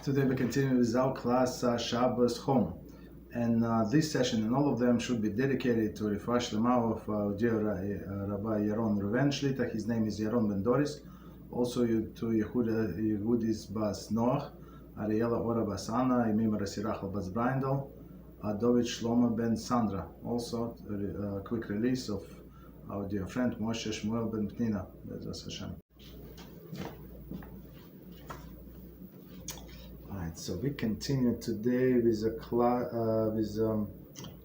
Today we continue with our class Shabbos Home, and this session and all of them should be dedicated to refresh the mouth of dear Rabbi Yaron Reuven Shlita. His name is Yaron Ben Doris. Also to Yehudis Bas Noach, Ariela Ora Bas Anna, Imim Rasirachel Bas Brindel, David Shlomo Ben Sandra. Also a quick release of our dear friend Moshe Shmuel Ben Pnina. BeEzrat HaShem. Alright, so we continue today with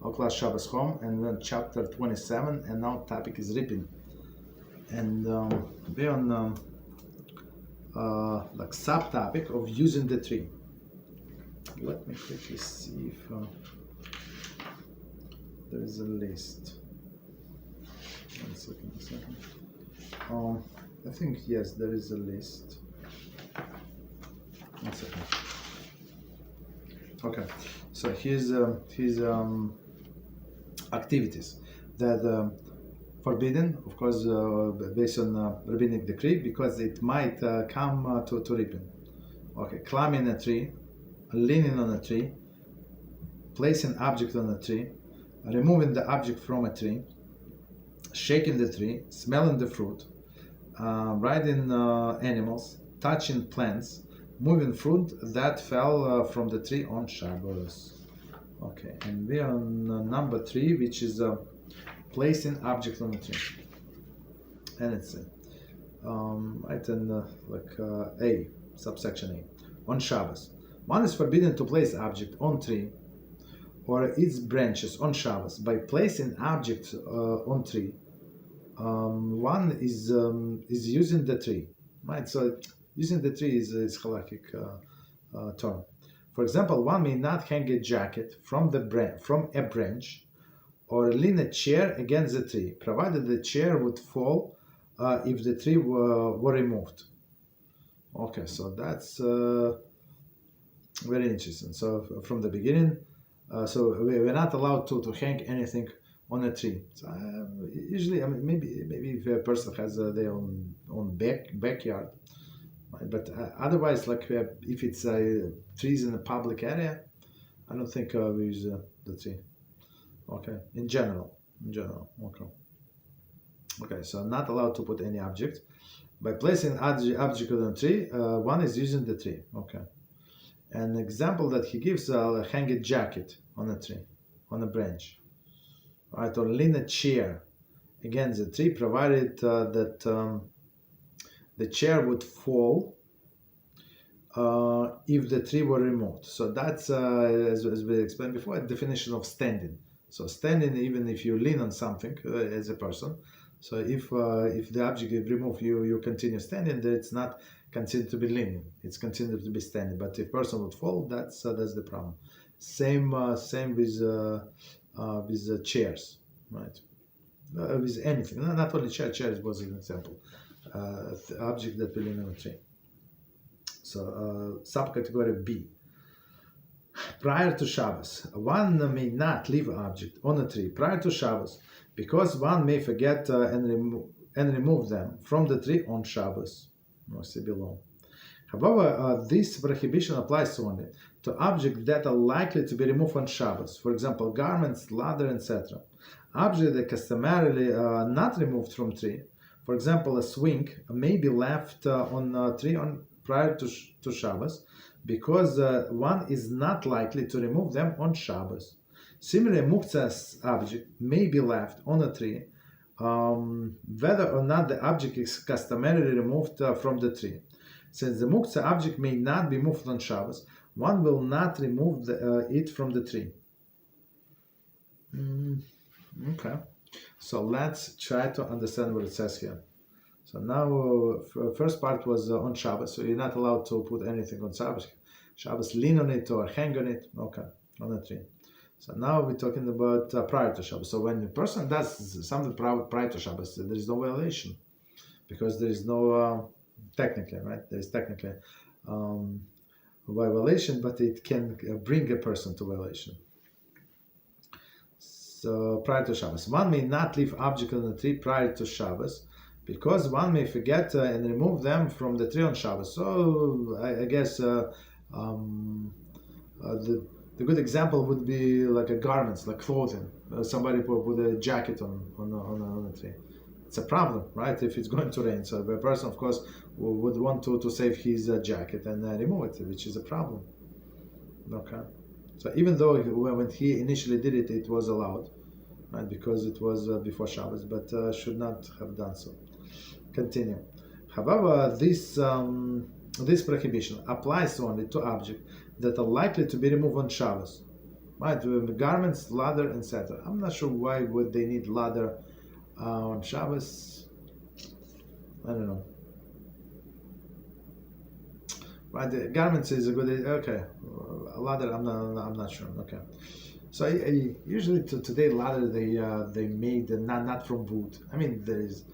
our class Shabbos Home, and then chapter 27, and now topic is reaping. And we're on like subtopic of using the tree. Let me quickly see if there is a list. One second. I think yes, there is a list. One second. Okay, so here's his activities that forbidden, of course, based on rabbinic decree, because it might come to reaping. Okay, climbing a tree, leaning on a tree, placing object on a tree, removing the object from a tree, shaking the tree, smelling the fruit, riding animals, touching plants, moving fruit that fell from the tree on Shabbos. Okay, and we are on number 3, which is placing object on the tree. And it's item A, subsection A. On Shabbos, one is forbidden to place object on tree or its branches on Shabbos. By placing object on tree, one is using the tree, right? So using the tree is halakhic term. For example, one may not hang a jacket from a branch or lean a chair against the tree, provided the chair would fall if the tree were removed. Okay, so that's very interesting. So from the beginning, so we're not allowed to hang anything on a tree. So, usually, I mean, maybe if a person has their own backyard. But otherwise, like if it's trees in a public area, I don't think we use the tree. Okay, in general. Okay, so not allowed to put any object. By placing object on a tree, one is using the tree. Okay. An example that he gives: hang a jacket on a tree, on a branch, right, or lean a chair against the tree, provided that the chair would fall if the tree were removed. So that's, as we explained before, a definition of standing. So standing, even if you lean on something as a person. So if the object is removed, you continue standing, then it's not considered to be leaning. It's considered to be standing. But if person would fall, that's the problem. Same with chairs, right? With anything, not only chairs was an example. Object that will lean on a tree. So subcategory B. Prior to Shabbos, one may not leave object on a tree prior to Shabbos because one may forget and remove them from the tree on Shabbos. See below. However, this prohibition applies only to objects that are likely to be removed on Shabbos. For example, garments, ladder, etc. Objects that customarily are not removed from tree. For example, a swing may be left on a tree prior to Shabbos because one is not likely to remove them on Shabbos. Similarly, a muktzah object may be left on a tree whether or not the object is customarily removed from the tree. Since the muktzah object may not be moved on Shabbos, one will not remove it from the tree. Okay. So let's try to understand what it says here. So now, first part was on Shabbos, so you're not allowed to put anything on Shabbos. Shabbos, lean on it or hang on it, okay, on a tree. So now we're talking about prior to Shabbos. So when a person does something prior to Shabbos, there is no violation, because there is no, technically, right? There is technically violation, but it can bring a person to violation. So prior to Shabbos, one may not leave object on the tree prior to Shabbos because one may forget and remove them from the tree on Shabbos. So I guess The good example would be like a garments, like clothing. Somebody put a jacket on a tree. It's a problem, right? If it's going to rain, so the person, of course, would want to save his jacket and remove it, which is a problem. Okay. So even though when he initially did it, it was allowed, right? Because it was before Shabbos, but should not have done so. Continue. However, this prohibition applies only to objects that are likely to be removed on Shabbos, right? Garments, ladder, etc. I'm not sure why would they need ladder on Shabbos. I don't know. Right, the garments is a good. Okay, ladder. I'm not sure. Okay, so usually today ladder they made not from wood. I mean there is.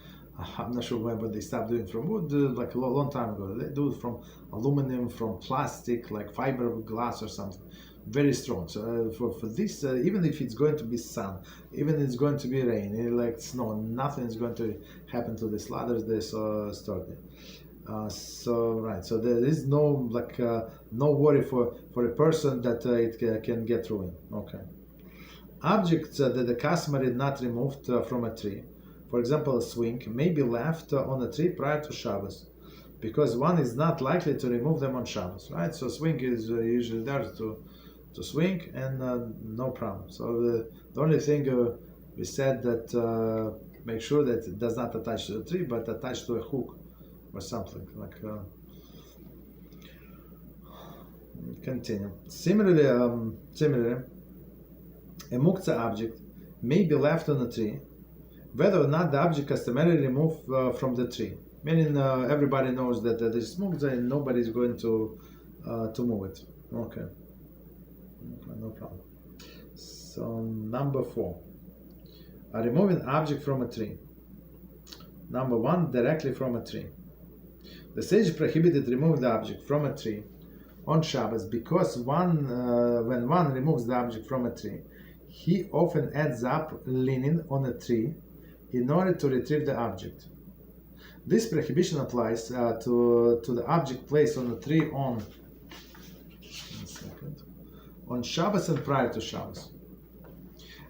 I'm not sure when, but they stopped doing from wood like a long time ago. They do it from aluminum, from plastic, like fiberglass or something, very strong. So for this, even if it's going to be sun, even if it's going to be rain, like snow, nothing is going to happen to these ladders. They're so sturdy. So there is no no worry for a person that it can get ruined. Okay. Objects that the customer is not removed from a tree, for example, a swing, may be left on a tree prior to Shabbos, because one is not likely to remove them on Shabbos, right? So swing is usually there to swing, and no problem. So the only thing we said that make sure that it does not attach to the tree, but attach to a hook or something like. Continue. Similarly, a muktzah object may be left on a tree, whether or not the object customarily removed from the tree. Meaning, everybody knows that there is muktzah and nobody is going to move it. Okay, no problem. So number 4, removing object from a tree. Number 1, directly from a tree. The sage prohibited removing the object from a tree on Shabbos because when one removes the object from a tree, he often ends up leaning on a tree in order to retrieve the object. This prohibition applies to the object placed on a tree on Shabbos and prior to Shabbos.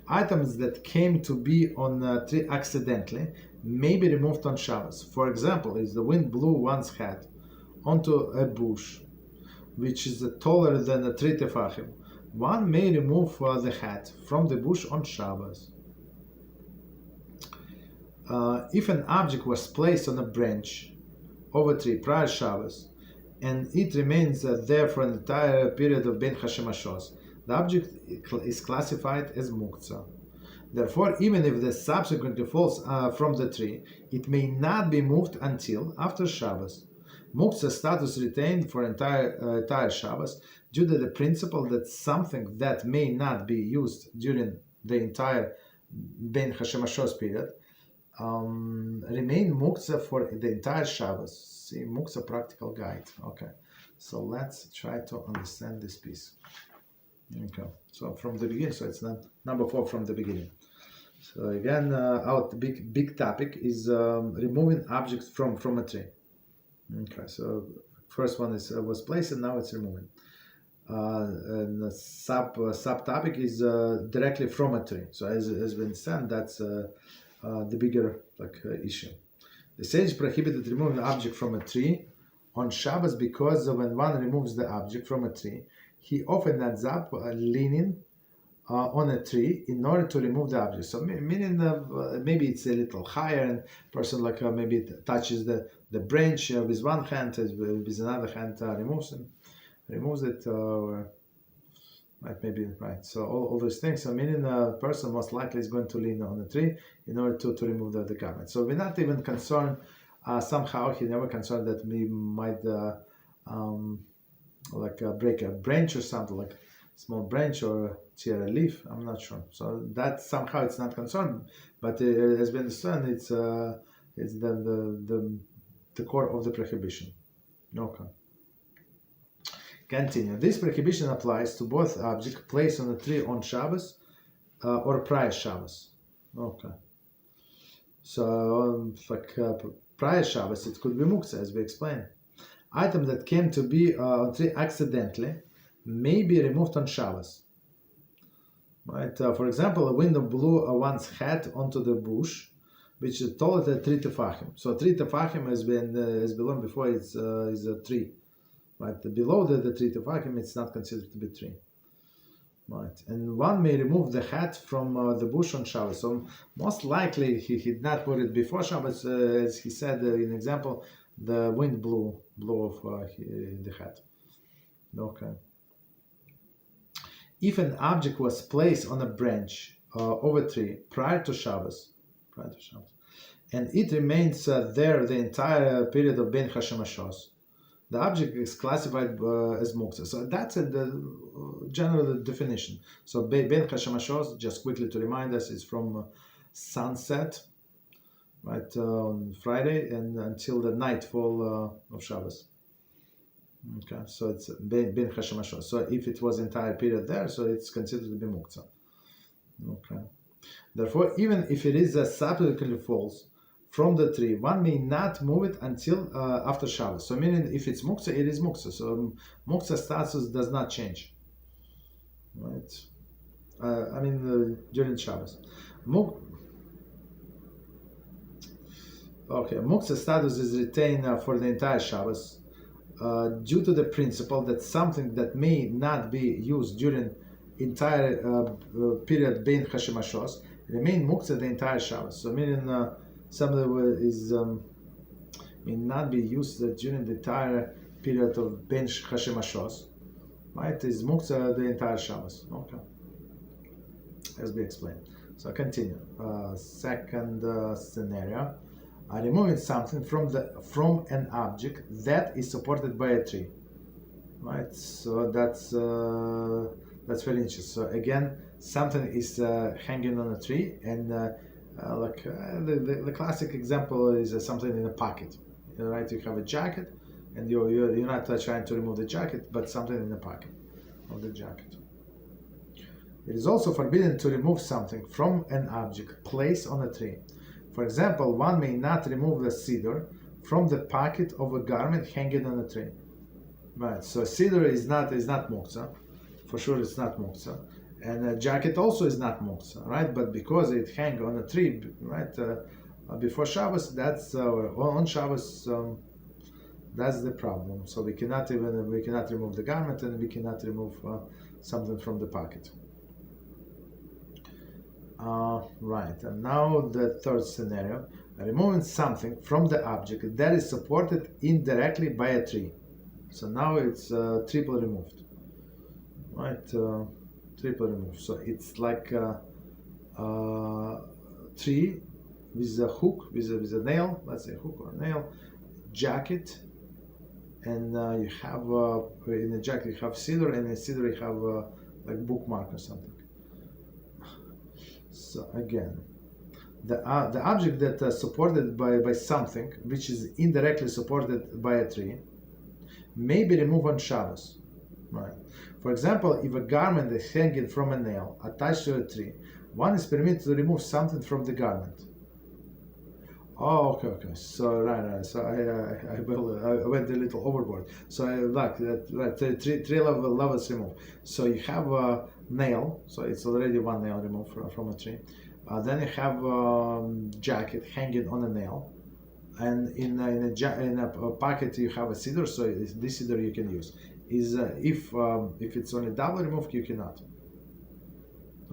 Items that came to be on a tree accidentally may be removed on Shabbos. For example, if the wind blew one's hat onto a bush, which is taller than a tree tefachim, one may remove the hat from the bush on Shabbos. If an object was placed on a branch of a tree prior Shabbos, and it remains there for an entire period of Ben Hashemashos, the object is classified as muktzah. Therefore, even if the subsequently falls from the tree, it may not be moved until after Shabbos. Muktzah status retained for entire Shabbos due to the principle that something that may not be used during the entire Ben Hashemashos period remain muktzah for the entire Shabbos. See, muktzah practical guide. Okay, so let's try to understand this piece. Okay, so from the beginning, so it's number 4 from the beginning. So again, our big topic is removing objects from a tree. Okay, so first one was placed and now it's removing. And the subtopic is directly from a tree. So as we understand, that's the bigger issue. The sage prohibited removing an object from a tree on Shabbos because when one removes the object from a tree, he often ends up leaning on a tree in order to remove the object. So meaning maybe it's a little higher, and person maybe touches the branch with one hand, with another hand removes it, or right, maybe right. So all those things. So meaning a person most likely is going to lean on a tree in order to remove the garment. So we're not even concerned. Somehow he never concerned that we might break a branch or something, like small branch or tear a leaf. I'm not sure. So that somehow it's not concerned, but as we understand, it's the core of the prohibition. Okay. Continue. This prohibition applies to both objects placed on a tree on Shabbos or prior Shabbos. Okay. So prior Shabbos, it could be muktzah, as we explained. item that came to be on tree accidentally may be removed on Shabbos. Right? For example, a wind blew one's hat onto the bush, which is taller than 3 tefachim. So 3 tefachim has belong before is a tree. Right? Below the 3 tefachim, it's not considered to be tree. Right, and one may remove the hat from the bush on Shabbos. So most likely he did not put it before Shabbos, as he said in example, the wind blew off the hat. Okay. If an object was placed on a branch of a tree prior to Shabbos, and it remains there the entire period of Ben Hashemashos, the object is classified as muktzah. So that's the general definition. So Ben Hashemashos, just quickly to remind us, is from sunset, right, on Friday, and until the nightfall of Shabbos. Okay, so it's Ben Hashemashos. So if it was entire period there, so it's considered to be muktzah. Okay. Therefore, even if it is subsequently falls from the tree, one may not move it until after Shabbos. So meaning if it's muktzah, it is muktzah. So muktzah status does not change. Right? During Shabbos. Muktzah status is retained for the entire Shabbos due to the principle that something that may not be used during entire period bein Hashemashos remain muktzah the entire Shabbos. So meaning something is may not be used during the entire period of Ben Hashemashos, right? Is muktzah the entire Shabbos. Okay, as we explained. So continue. Second scenario: removing something from an object that is supported by a tree, right? So that's very interesting. So again, something is hanging on a tree, and the classic example is something in a pocket, right? You have a jacket, and you're not trying to remove the jacket, but something in the pocket of the jacket. It is also forbidden to remove something from an object placed on a tree. For example, one may not remove the cedar from the pocket of a garment hanging on a tree. Right. So cedar is not muktzah. For sure, it's not muktzah. And a jacket also is not muktzah, right? But because it hangs on a tree, right, before Shabbos, that's on Shabbos, that's the problem. So we cannot remove the garment, and we cannot remove something from the pocket. Right, and now the third scenario: removing something from the object that is supported indirectly by a tree. So now it's triple removed. Right, triple removed. So it's like a tree with a hook, with a nail, let's say a hook or a nail, jacket, and you have in the jacket you have cedar, and in cedar you have like bookmark or something. So again, the object that is supported by something which is indirectly supported by a tree may be removed on Shabbos. Right. For example, if a garment is hanging from a nail attached to a tree, one is permitted to remove something from the garment. Oh, okay. So right. So I went a little overboard. So three levels removed. So you have a nail. So it's already one nail removed from a tree. Then you have jacket hanging on a nail, and in a pocket you have a cedar. So this cedar you can use. Is if it's only double removed, you cannot.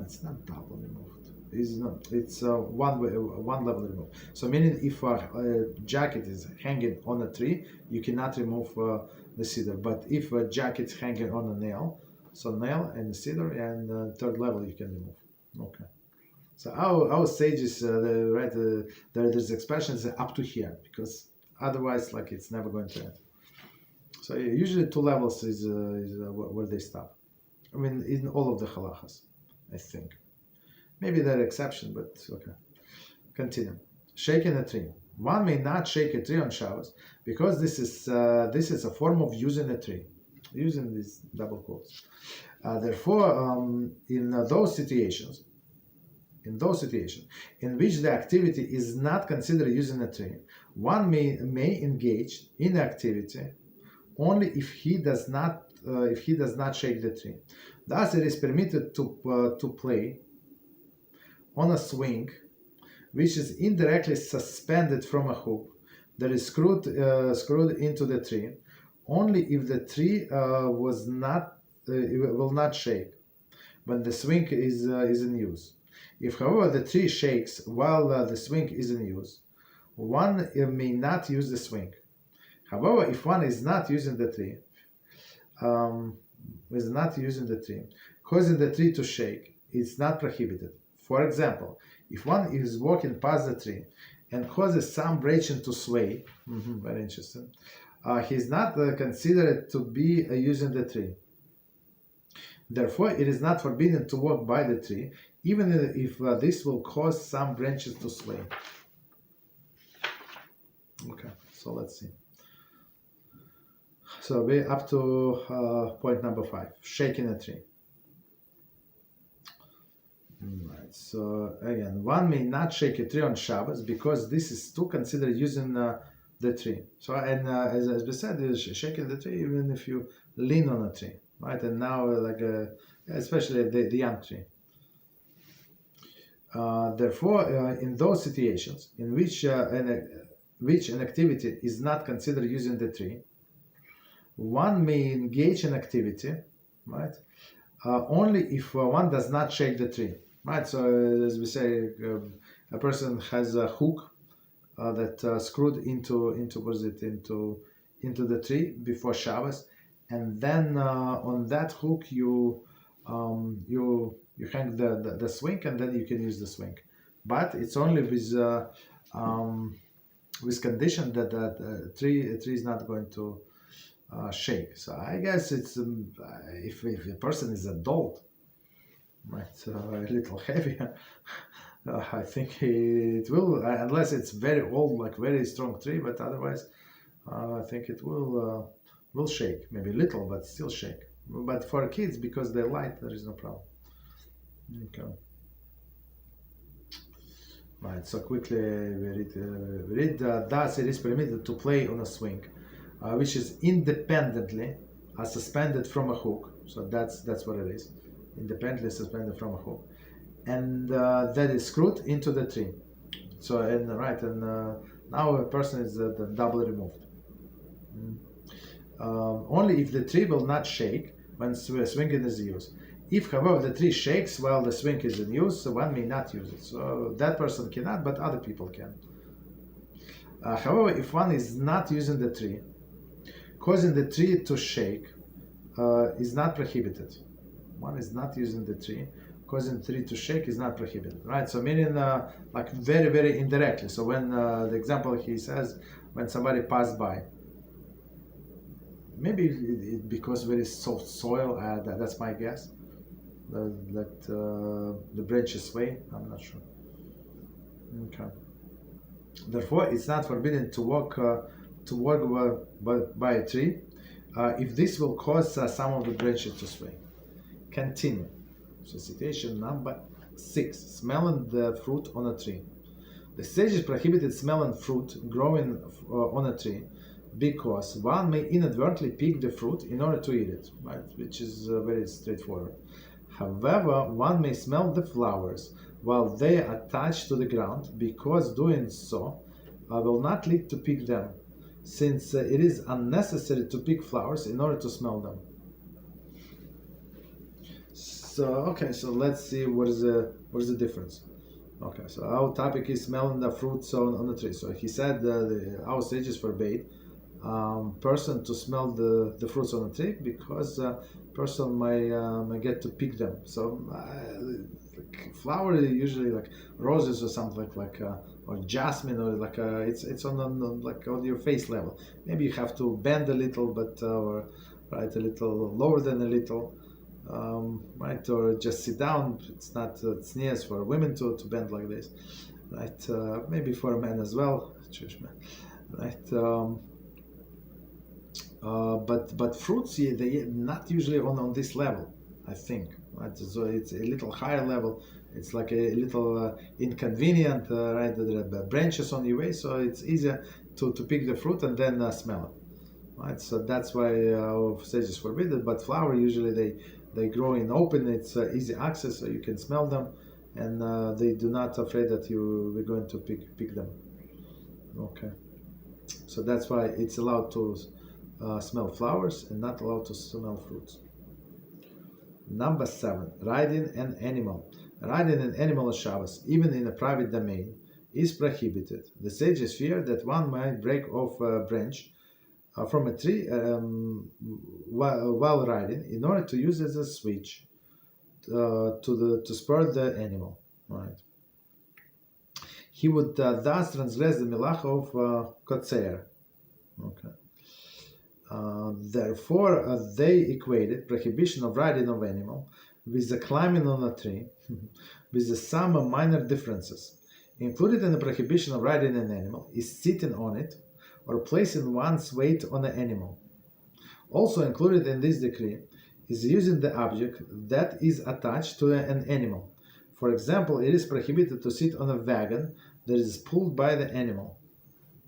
It's not double removed. It's one level removed. So meaning if a jacket is hanging on a tree, you cannot remove the cedar. But if a jacket is hanging on a nail, so nail and cedar, and third level you can remove. Okay. So our sages there's expressions up to here, because otherwise it's never going to end. So usually 2 levels is where they stop. I mean, in all of the halachas, I think. Maybe there are exceptions, but okay. Continue. Shaking a tree. One may not shake a tree on Shabbos because this is a form of using a tree, using these double quotes. Therefore, in those situations in which the activity is not considered using a tree, one may engage in activity only if he does not shake the tree. Thus, it is permitted to play on a swing which is indirectly suspended from a hook that is screwed into the tree, only if the tree will not shake when the swing is in use. If, however, the tree shakes while the swing is in use, one may not use the swing. However, if one is not using the tree, causing the tree to shake, it's not prohibited. For example, if one is walking past the tree and causes some branching to sway, very interesting, he is not considered to be using the tree. Therefore, it is not forbidden to walk by the tree, even if this will cause some branches to sway. Okay, so let's see. So we're up to point number 5, shaking a tree. Right, so again, one may not shake a tree on Shabbos because this is still considered using the tree. So, and as we said, shaking the tree even if you lean on a tree, right? And now, especially the young tree. Therefore, in those situations in which an activity is not considered using the tree, one may engage in activity, right? Only if one does not shake the tree, right? So, as we say, a person has a hook that screwed into the tree before Shabbos, and then on that hook you hang the swing, and then you can use the swing. But it's only with condition that the tree is not going to shake. So I guess it's if the person is adult, right, a little heavier, I think it will, unless it's very old, like very strong tree. But otherwise, I think it will shake, maybe little, but still shake. But for kids, because they're light, there is no problem. Okay. Right. So quickly we read. Thus, it is permitted to play on a swing, which is independently suspended from a hook. So that's what it is, independently suspended from a hook, and that is screwed into the tree. So now a person is doubly removed. Only if the tree will not shake when swinging is used. If, however, the tree shakes while the swing is in use, so one may not use it. So that person cannot, but other people can. However, if one is not using the tree, causing the tree to shake is not prohibited. One is not using the tree, causing the tree to shake is not prohibited, right? So meaning like very, very indirectly. So when the example he says, when somebody passed by, maybe because very soft soil, that's my guess, that the branches sway, I'm not sure. Okay. Therefore, it's not forbidden to walk by a tree if this will cause some of the branches to sway. Continue. So situation number 6, smelling the fruit on a tree. The sages prohibited smelling fruit growing on a tree because one may inadvertently pick the fruit in order to eat it, right? Which is very straightforward. However, one may smell the flowers while they are attached to the ground, because doing so will not lead to pick them, since it is unnecessary to pick flowers in order to smell them. So okay, so let's see what is the difference. Okay, so our topic is smelling the fruits on the tree. So he said our sages forbade person to smell the fruits on the tree because person may get to pick them. So flower usually like roses or something like or jasmine, or like it's on like on your face level. Maybe you have to bend a little, but or right a little lower than a little. Right, or just sit down. It's not sneers for women to bend like this, right? Maybe for a man as well, Jewish man, right? But fruits, they not usually on this level, I think, right? So it's a little higher level. It's like a little inconvenient, right? The branches on your way, so it's easier to pick the fruit and then smell it. right? So that's why sage is forbidden. But flower usually they grow in open. It's easy access, so you can smell them, and they do not afraid that we're going to pick them. Okay, so that's why it's allowed to smell flowers and not allowed to smell fruits. Number 7, riding an animal. Riding an animal on Shabbos, even in a private domain, is prohibited. The sages fear that one might break off a branch from a tree while riding in order to use it as a switch to spur the animal. Right. He would thus transgress the Melachah of Kotzer. Okay. Therefore, they equated prohibition of riding of animal with the climbing on a tree, with some minor differences. Included in the prohibition of riding an animal is sitting on it or placing one's weight on an animal. Also included in this decree is using the object that is attached to an animal. For example, it is prohibited to sit on a wagon that is pulled by the animal.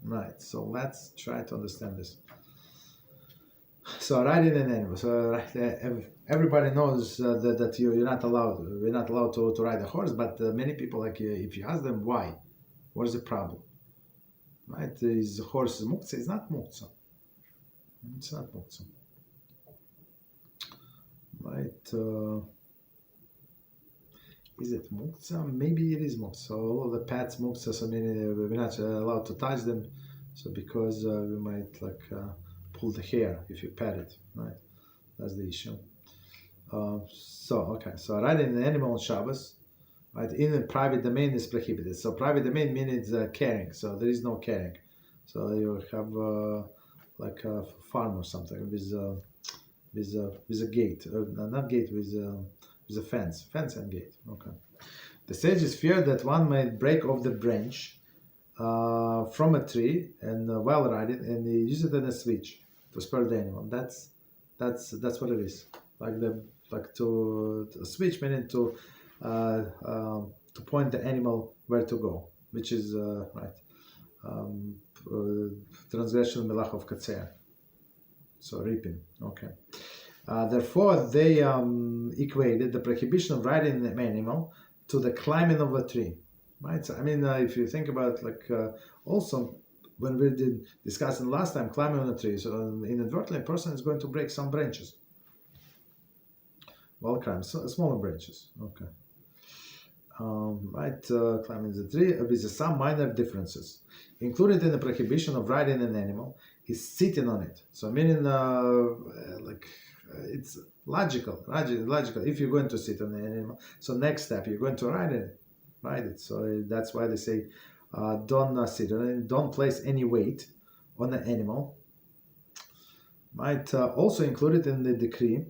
Right, so let's try to understand this. So riding an animal. So everybody knows that you're not allowed. We're not allowed to ride a horse. But many people, if you ask them why, what is the problem? Right? Is the horse muktzah? It's not muktzah. It's not muktzah. Right? Is it muktzah? Maybe it is muktzah. All of the pets muktzah. So we're not allowed to touch them. So because we might pull the hair if you pet it, right? That's the issue. So riding an animal on Shabbos, right, in a private domain is prohibited. So private domain means caring. So there is no caring. So you have a farm or something with a gate, not gate, with a fence and gate. Okay. The sages fear that one might break off the branch from a tree and while riding, and they use it as a switch to spur the animal. That's what it is. To switch, meaning to point the animal where to go, which is transgression Melachah of Katzer. So reaping. Okay. Therefore, they equated the prohibition of riding an animal to the climbing of a tree. Right. So if you think about also. When we did discussing last time, climbing on a tree, so inadvertently a person is going to break some branches. Well, climb smaller branches. Okay. Climbing the tree with some minor differences. Included in the prohibition of riding an animal is sitting on it. So meaning, it's logical. If you're going to sit on the animal, so next step you're going to ride it. So that's why they say. Don't sit on it. Don't place any weight on the animal. Right. Also included in the decree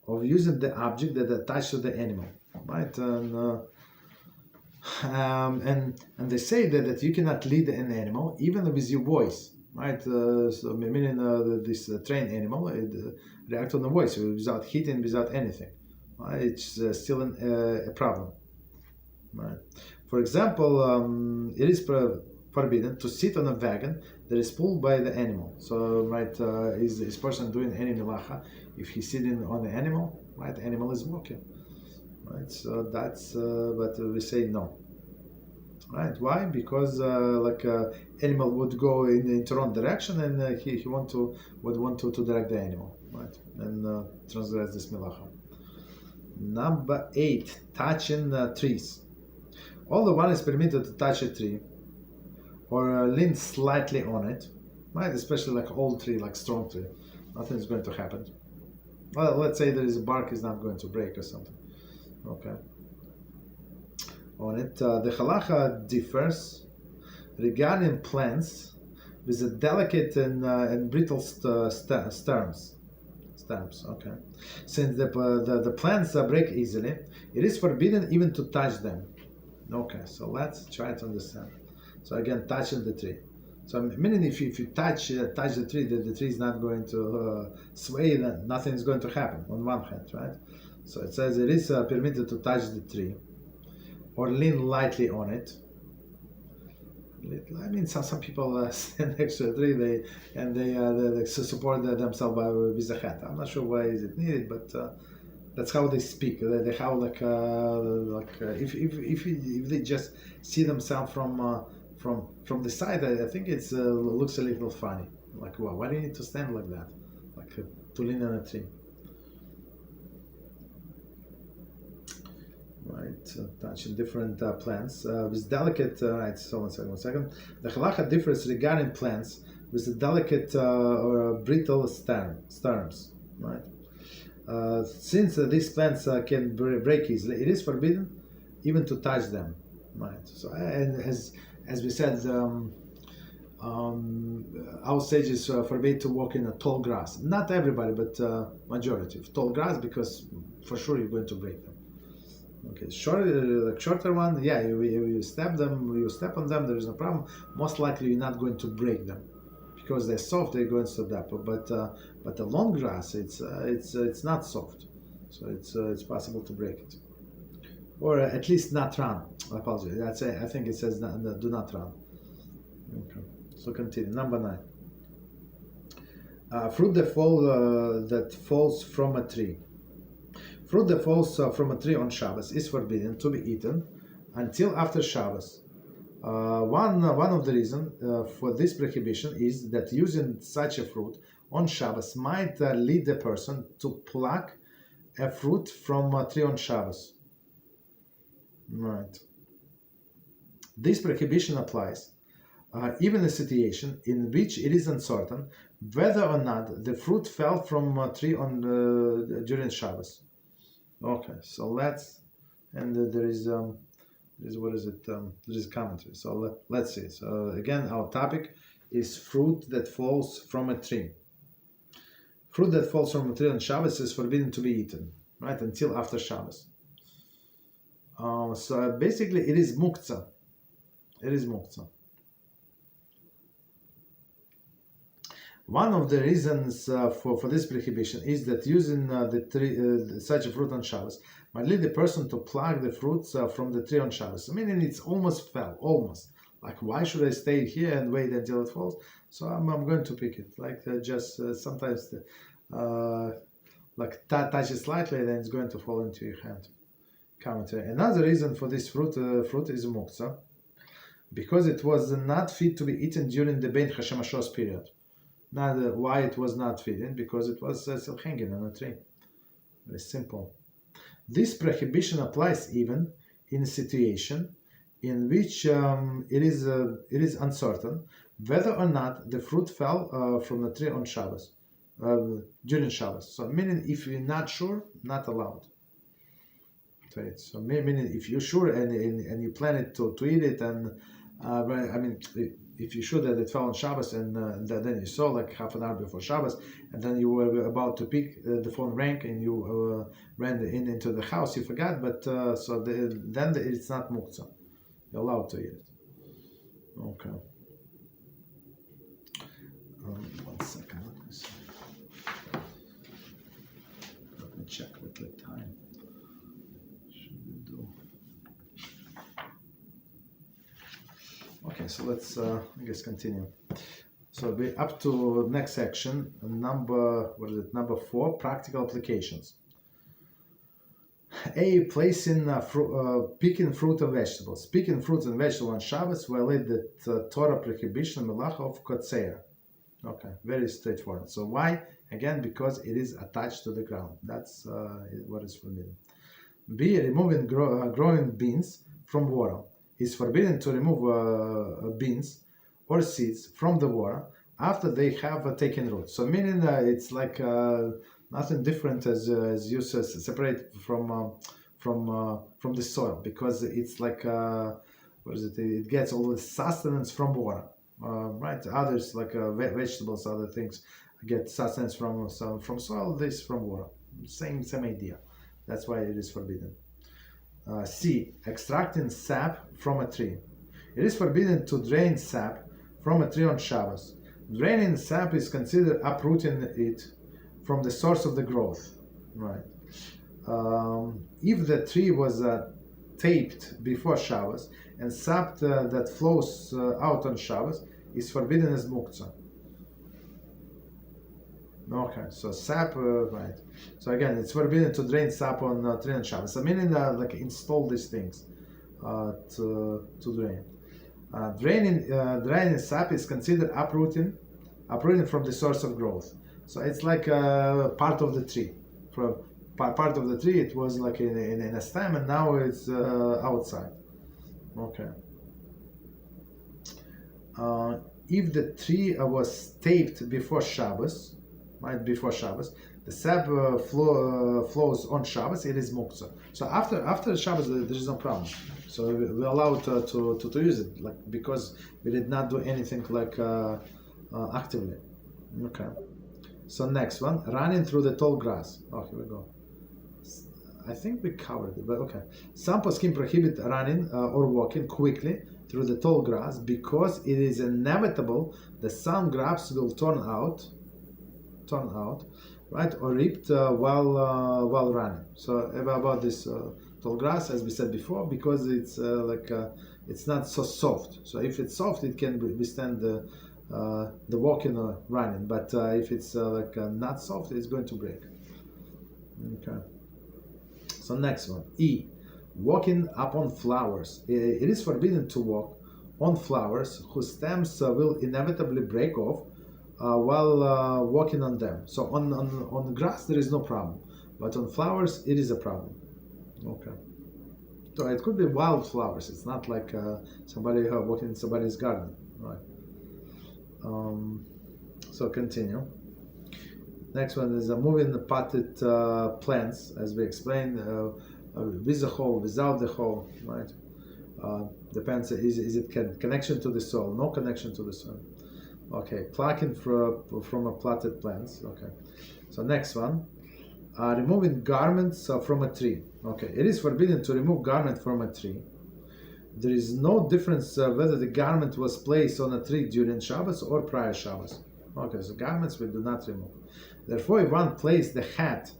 of using the object that attached to the animal. Right. And they say that you cannot lead an animal even with your voice. Right. So meaning this trained animal reacts on the voice without hitting, without anything. Right? It's still a problem. Right. For example, it is forbidden to sit on a wagon that is pulled by the animal. So, is this person doing any Melachah? If he's sitting on the animal, right, the animal is walking. Right, so that's, but we say no. Right, why? Because animal would go in the wrong direction, and he would want to direct the animal, right, and transgress this Melachah. Number 8, touching trees. Although one is permitted to touch a tree or lean slightly on it, right? Especially old tree, strong tree, nothing is going to happen. Well, let's say there is a bark is not going to break or something. Okay. On it, the halacha differs regarding plants with a delicate and brittle stems. Okay. Since the plants break easily, it is forbidden even to touch them. Okay, so let's try to understand. So again, touching the tree. So meaning if you touch the tree, the tree is not going to sway, then nothing is going to happen on one hand, right? So it says it is permitted to touch the tree or lean lightly on it. I mean, some people stand next to a tree, they support themselves with a hat. I'm not sure why is it needed, but that's how they speak. They how if they just see themselves from the side, I think it's looks a little funny. Like, wow, why do you need to stand like that, like to lean on a tree? Right, touching different plants with delicate. Right, so one second. The halacha differs regarding plants with the delicate or brittle stems. Right, since these plants can break easily, it is forbidden even to touch them. Right. So, and as we said, our sages forbid to walk in a tall grass. Not everybody, but majority of tall grass, because for sure you're going to break them. Okay, shorter one, yeah, you step on them, there is no problem. Most likely you're not going to break them because they're soft. They're going to adapt. But the long grass, it's not soft, so it's possible to break it, or at least not run. I apologize. I think it says do not run. Okay, so continue. Number 9. Fruit that falls from a tree. Fruit that falls from a tree on Shabbos is forbidden to be eaten until after Shabbos. One of the reasons for this prohibition is that using such a fruit on Shabbos might lead the person to pluck a fruit from a tree on Shabbos. Right. This prohibition applies even in a situation in which it is uncertain whether or not the fruit fell from a tree during Shabbos. Okay, so let's, and there is what is it? There is commentary. So let's see. So again, our topic is fruit that falls from a tree. Fruit that falls from a tree on Shabbos is forbidden to be eaten, right, until after Shabbos. So basically, it is muktzah. It is muktzah. One of the reasons for this prohibition is that using such a fruit on Shabbos might lead the person to pluck the fruits from the tree on Shabbos. Meaning it's almost fell, almost. Like, why should I stay here and wait until it falls? So I'm going to pick it. Like sometimes like touch it slightly, then it's going to fall into your hand. Commentary. Another reason for this fruit is muktzah, because it was not fit to be eaten during the Bein Hashem Ashos period. Now, why it was not fitting? Because it was still hanging on a tree. Very simple. This prohibition applies even in a situation in which it is uncertain whether or not the fruit fell from the tree on Shabbos, during Shabbos. So, meaning if you're not sure, not allowed. Right. So, meaning if you're sure and you plan it to eat it, and I mean, if you're sure that it fell on Shabbos and then you saw like half an hour before Shabbos, and then you were about to pick, the phone rang and you ran into the house, you forgot, but then it's not muktzah. You're allowed to eat it. Okay. 1 second. Let me see. Let me check what the time should we do. Okay, so let's I guess continue. So we're up to next section, number 4, practical applications. A, placing picking fruit and vegetables. Picking fruits and vegetables on Shabbos violate the Torah prohibition Melachah of Kotzeir. Okay, very straightforward. So why? Again, because it is attached to the ground. That's what is forbidden. B, removing growing beans from water. It's forbidden to remove beans or seeds from the water after they have taken root. So meaning it's like nothing different as you separate from the soil, because it's like what is it? It gets all the sustenance from water, right? Others like vegetables, other things get sustenance from soil. This from water. Same idea. That's why it is forbidden. C, extracting sap from a tree. It is forbidden to drain sap from a tree on Shabbos. Draining sap is considered uprooting it from the source of the growth. Right. If the tree was taped before Shabbos, and sap that flows out on Shabbos is forbidden as muktzah. Okay, so sap, right. So again, it's forbidden to drain sap on tree on Shabbos. So meaning like install these things to drain. Draining sap is considered uprooting from the source of growth. So it's like part of the tree. From part of the tree, it was like in a stem, and now it's outside. Okay. If the tree was taped before Shabbos, right before Shabbos, the sap flows on Shabbos. It is muktzah. So after Shabbos, there is no problem. So we're allowed to use it, like, because we did not do anything like actively. Okay. So next one, running through the tall grass. Oh, here we go. I think we covered it, but okay. Some poskim prohibit running or walking quickly through the tall grass because it is inevitable that some grapes will turn out, right, or ripped while running. So about this tall grass, as we said before, because it's it's not so soft. So if it's soft, it can withstand the walking or running. But if it's not soft, it's going to break. Okay. So next one, E, walking upon flowers. It is forbidden to walk on flowers whose stems will inevitably break off while walking on them. So on grass there is no problem, but on flowers it is a problem. Okay. So it could be wild flowers. It's not like somebody walking in somebody's garden, right? So continue. Next one is moving the potted plants, as we explained, with the hole, without the hole, right? Depends, is it connection to the soil? No connection to the soil. Okay, plucking from a potted plants. Okay, so next one, removing garments from a tree. Okay, it is forbidden to remove garment from a tree. There is no difference whether the garment was placed on a tree during Shabbos or prior Shabbos. Okay, so garments we do not remove. Therefore, if one placed the hat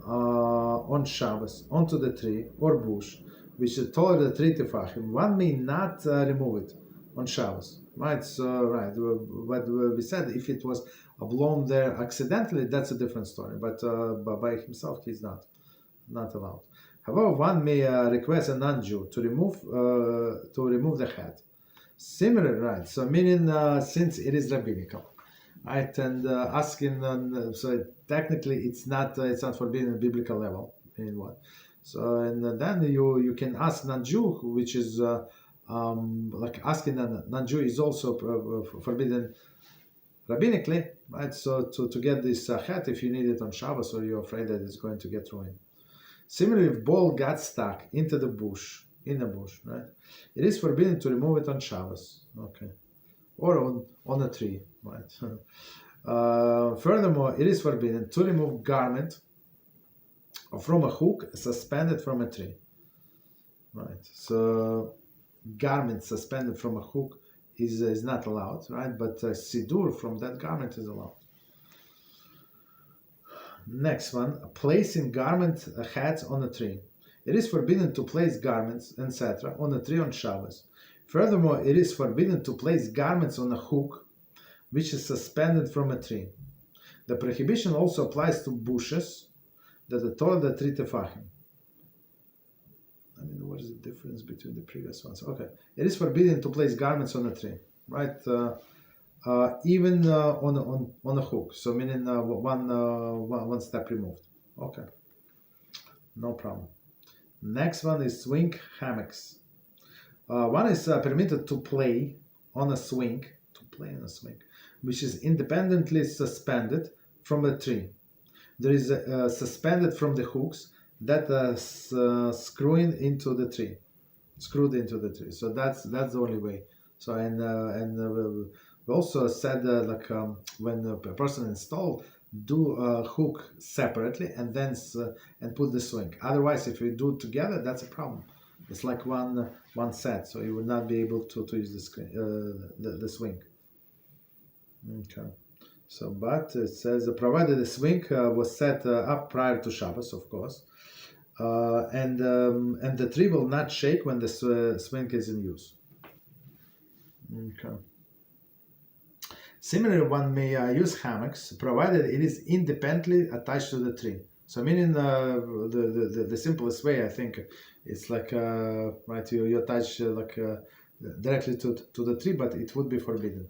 on Shabbos onto the tree or bush, which is taller than 3 tefachim, one may not remove it on Shabbos. Right? So, right. But we said if it was blown there accidentally, that's a different story. But by himself, he's not allowed. However, one may request a non-Jew to remove the hat. Similar, right? So, meaning since it is rabbinical. Right, and asking, so technically it's not forbidden at biblical level. In what? So and then you can ask non-Jew, which is like asking a non-Jew is also forbidden rabbinically, right? So to get this hat, if you need it on Shabbos or you're afraid that it's going to get ruined. Similarly, if ball got stuck into the bush, right? It is forbidden to remove it on Shabbos. Okay. Or on a tree, right? Furthermore, it is forbidden to remove garment from a hook suspended from a tree, right? So, garment suspended from a hook is not allowed, right? But sidur from that garment is allowed. Next one, placing garment hats on a tree. It is forbidden to place garments, etc., on a tree on Shabbos. Furthermore, it is forbidden to place garments on a hook which is suspended from a tree. The prohibition also applies to bushes that are taller than 3 tefachim. I mean, what is the difference between the previous ones? Okay, it is forbidden to place garments on a tree, right? Even on a hook. So meaning one step removed. Okay, no problem. Next one is swing hammocks. One is permitted to play on a swing, which is independently suspended from a tree. There is suspended from the hooks that are screwed into the tree. So that's the only way. So and we also said when a person installed, do a hook separately and then and put the swing. Otherwise, if you do it together, that's a problem. It's like one set, so you will not be able to use the swing. Okay. So, but it says provided the swing was set up prior to Shabbos, of course, and the tree will not shake when the swing is in use. Okay. Similarly, one may use hammocks provided it is independently attached to the tree. So, meaning the simplest way, I think, it's like right, you attach directly to the tree, but it would be forbidden.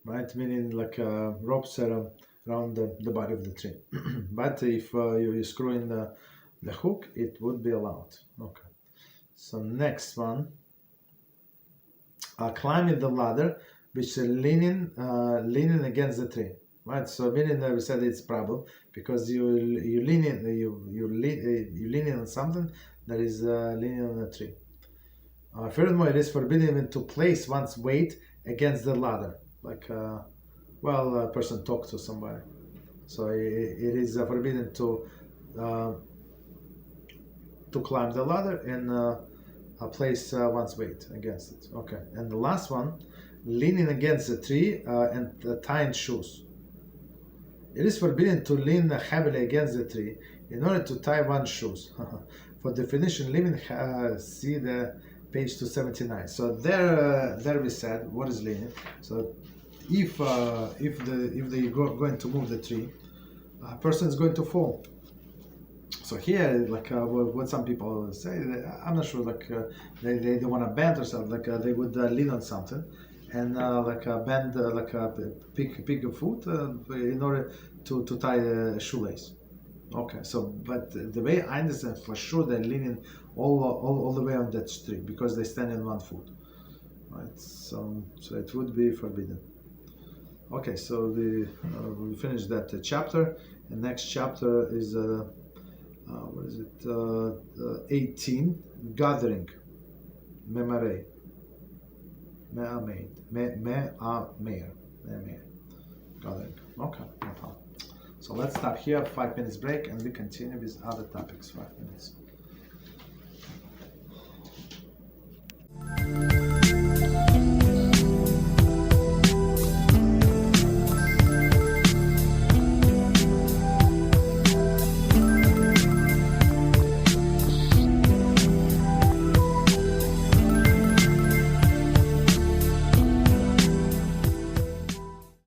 Right, meaning like ropes around the body of the tree. But if you screw in the hook, it would be allowed. Okay. So next one, climbing the ladder, which is leaning against the tree. Right. So meaning we said it's problem because you lean in on something that is leaning on a tree. Furthermore, it is forbidden to place one's weight against the ladder, like a person talks to somebody. So it is forbidden to climb the ladder and place one's weight against it. Okay, and the last one, leaning against the tree and tying shoes. It is forbidden to lean heavily against the tree in order to tie one's shoes. For definition, leaning, see the page 279. So there we said what is leaning. So if they going to move the tree, a person is going to fall. So here, like what some people say, I'm not sure. Like they want to bend or something. Like they would lean on something, and bend pick a foot in order to tie a shoelace. Okay, so but the way I understand, for sure they're leaning all the way on that tree because they stand in one foot, right? So it would be forbidden. Okay, so we finished that chapter. The next chapter is what is it? 18, gathering, memarei, me'ameir, gathering. Okay, no problem. So let's stop here, 5 minutes break, and we continue with other topics. 5 minutes.